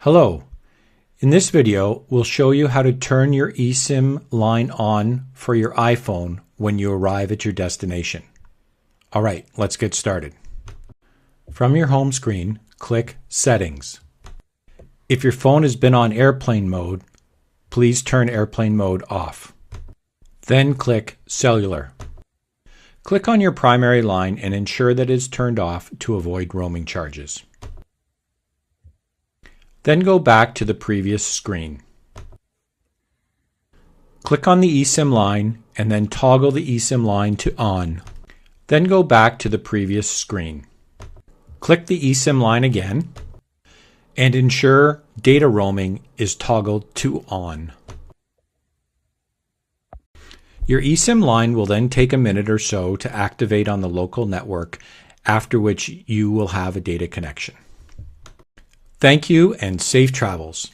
Hello. In this video, we'll show you how to turn your eSIM line on for your iPhone when you arrive at your destination. All right, let's get started. From your home screen, click Settings. If your phone has been on airplane mode, please turn airplane mode off. Then click Cellular. Click on your primary line and ensure that it is turned off to avoid roaming charges. Then go back to the previous screen. Click on the eSIM line and then toggle the eSIM line to on. Then go back to the previous screen. Click the eSIM line again and ensure data roaming is toggled to on. Your eSIM line will then take a minute or so to activate on the local network, after which you will have a data connection. Thank you and safe travels.